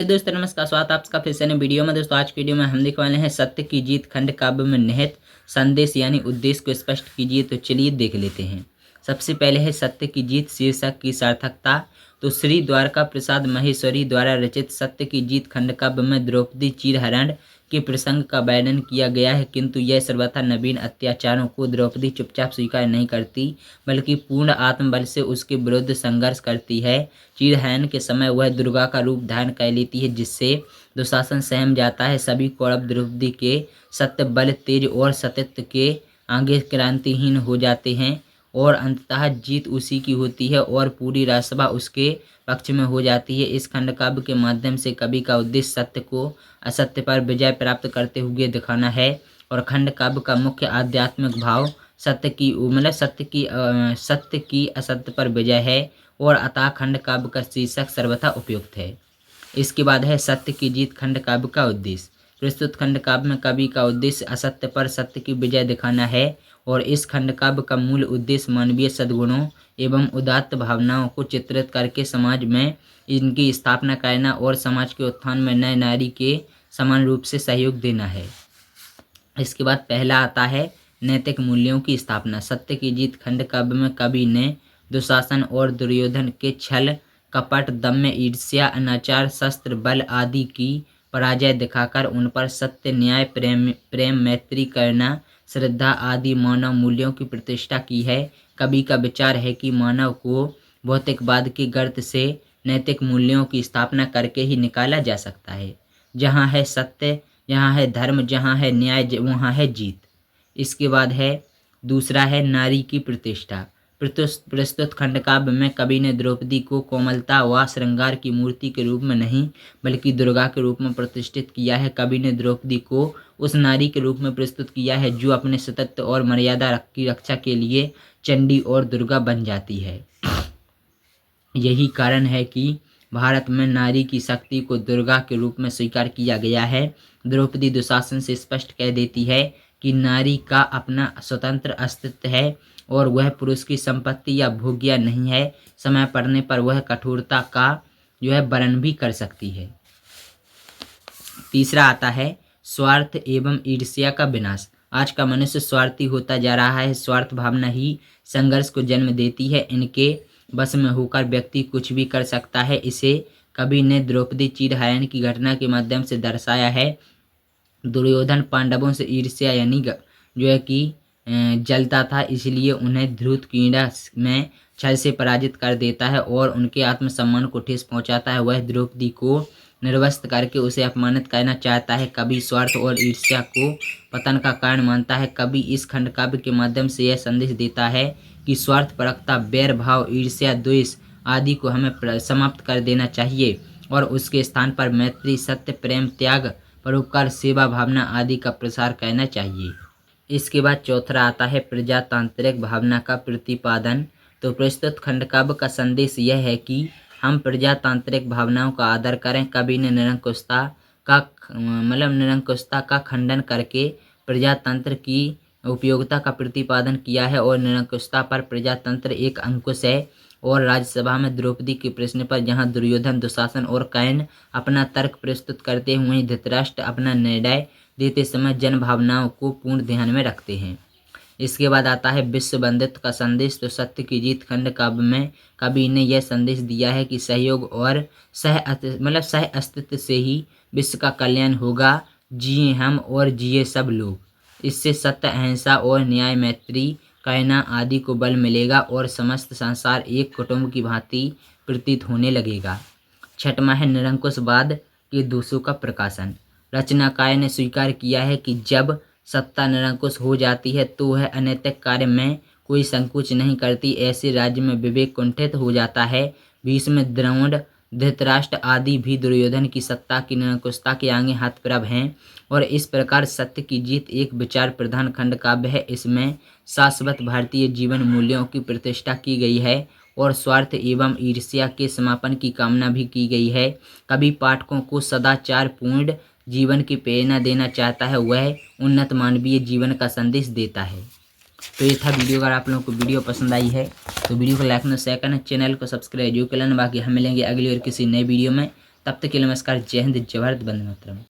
दोस्तों नमस्कार, स्वागत है आपका फिर से नई वीडियो में। दोस्तों आज की वीडियो में हम देखने वाले हैं सत्य की जीत खंड काव्य में निहित संदेश यानी उद्देश्य को स्पष्ट कीजिए। तो चलिए देख लेते हैं। सबसे पहले है सत्य की जीत शीर्षक की सार्थकता। तो श्री द्वारका प्रसाद महेश्वरी द्वारा रचित सत्य की जीत खंड काव्य में द्रौपदी चीरहरण के प्रसंग का वर्णन किया गया है, किंतु यह सर्वथा नवीन अत्याचारों को द्रौपदी चुपचाप स्वीकार नहीं करती बल्कि पूर्ण आत्मबल से उसके विरुद्ध संघर्ष करती है। चीरहरण के समय वह दुर्गा का रूप धारण कर लेती है, जिससे दुशासन सहम जाता है। सभी कौरव द्रौपदी के सत्य बल तेज और सत्यत्व के आगे क्रांतिहीन हो जाते हैं और अंततः जीत उसी की होती है और पूरी राजसभा उसके पक्ष में हो जाती है। इस खंड काव्य के माध्यम से कवि का उद्देश्य सत्य को असत्य पर विजय प्राप्त करते हुए दिखाना है और खंड काव्य का मुख्य आध्यात्मिक भाव सत्य की असत्य पर विजय है और अतः खंड काव्य का शीर्षक सर्वथा उपयुक्त है। इसके बाद है सत्य की जीत खंड काव्य का उद्देश्य। प्रस्तुत खंड काव्य में कवि का उद्देश्य असत्य पर सत्य की विजय दिखाना है और इस खंड काव्य का मूल उद्देश्य मानवीय सद्गुणों एवं उदात्त भावनाओं को चित्रित करके समाज में इनकी स्थापना करना और समाज के उत्थान में नए नारी के समान रूप से सहयोग देना है। इसके बाद पहला आता है नैतिक मूल्यों की स्थापना। सत्य की जीत खंड काव्य में कवि ने दुशासन और दुर्योधन के छल कपट दम्य ईर्ष्या अनाचार शस्त्र बल आदि की पराजय दिखाकर उन पर सत्य न्याय प्रेम मैत्री करना श्रद्धा आदि मानव मूल्यों की प्रतिष्ठा की है। कवि का विचार है कि मानव को भौतिकवाद के गर्त से नैतिक मूल्यों की स्थापना करके ही निकाला जा सकता है। जहाँ है सत्य, यहाँ है धर्म, जहाँ है न्याय, वहाँ है जीत। इसके बाद है दूसरा है नारी की प्रतिष्ठा। प्रस्तुत खंड काव्य में कवि ने द्रौपदी को कोमलता व श्रृंगार की मूर्ति के रूप में नहीं बल्कि दुर्गा के रूप में प्रतिष्ठित किया है। कवि ने द्रौपदी को उस नारी के रूप में प्रस्तुत किया है जो अपने सतत्व और मर्यादा की रक्षा के लिए चंडी और दुर्गा बन जाती है। यही कारण है कि भारत में नारी की शक्ति को दुर्गा के रूप में स्वीकार किया गया है। द्रौपदी दुशासन से स्पष्ट कह देती है कि नारी का अपना स्वतंत्र अस्तित्व है और वह पुरुष की संपत्ति या भोग्य नहीं है। समय पड़ने पर वह कठोरता का वर्ण भी कर सकती है। तीसरा आता है स्वार्थ एवं ईर्ष्या का विनाश। आज का मनुष्य स्वार्थी होता जा रहा है। स्वार्थ भावना ही संघर्ष को जन्म देती है। इनके बस में होकर व्यक्ति कुछ भी कर सकता है। इसे कवि ने द्रौपदी चीरहरण की घटना के माध्यम से दर्शाया है। दुर्योधन पांडवों से ईर्ष्या यानी कि जलता था, इसलिए उन्हें ध्रुव क्रीड़ा में छल से पराजित कर देता है और उनके आत्मसम्मान को ठेस पहुंचाता है। वह द्रौपदी को निर्वस्त्र करके उसे अपमानित करना चाहता है। कवि स्वार्थ और ईर्ष्या को पतन का कारण मानता है। कवि इस खंड काव्य के माध्यम से यह संदेश देता है कि स्वार्थपरकता, बैर भाव, ईर्ष्या, द्वेष आदि को हमें समाप्त कर देना चाहिए और उसके स्थान पर मैत्री, सत्य, प्रेम, त्याग, परोपकार, सेवा भावना आदि का प्रसार करना चाहिए। इसके बाद चौथा आता है प्रजातांत्रिक भावना का प्रतिपादन। तो प्रस्तुत खंड काव्य का संदेश यह है कि हम प्रजातांत्रिक भावनाओं का आदर करें। कवि ने निरंकुशता का खंडन करके प्रजातंत्र की उपयोगिता का प्रतिपादन किया है और निरंकुशता पर प्रजातंत्र एक अंकुश है। और राज्यसभा में द्रौपदी के प्रश्न पर जहां दुर्योधन, दुशासन और कर्ण अपना तर्क प्रस्तुत करते हुए धृतराष्ट्र अपना निर्णय देते समय जन भावनाओं को पूर्ण ध्यान में रखते हैं। इसके बाद आता है विश्व बंधुत्व का संदेश। तो सत्य की जीत खंड काव्य में कवि ने यह संदेश दिया है कि सहयोग और सह अस्तित्व से ही विश्व का कल्याण होगा। जिए हम और जिए सब लोग। इससे सत्य, अहिंसा और न्याय, मैत्री करना आदि को बल मिलेगा और समस्त संसार एक कुटुंब की भांति प्रतीत होने लगेगा। छठवां है निरंकुशवाद के दोषों का प्रकाशन। रचनाकार ने स्वीकार किया है कि जब सत्ता निरंकुश हो जाती है तो वह अनैतिक कार्य में कोई संकोच नहीं करती। ऐसे राज्य में विवेक कुंठित हो जाता है। भीष्म, द्रोण, धृतराष्ट्र आदि भी दुर्योधन की सत्ता की निरंकुशता के आगे हतप्रभ हैं और इस प्रकार सत्य की जीत एक विचार प्रधान खंड काव्य है। इसमें शाश्वत भारतीय जीवन मूल्यों की प्रतिष्ठा की गई है और स्वार्थ एवं ईर्ष्या के समापन की कामना भी की गई है। कवि पाठकों को सदाचार पूर्ण जीवन की प्रेरणा देना चाहता है, वह उन्नत मानवीय जीवन का संदेश देता है। तो ये था वीडियो। अगर आप लोगों को वीडियो पसंद आई है तो वीडियो को लाइक करना, शेयर करना, चैनल को सब्सक्राइब जो कर लेना। बाकी हम मिलेंगे अगली और किसी नए वीडियो में। तब तक के लिए नमस्कार, जय हिंद, जय भारत, वंदे मातरम।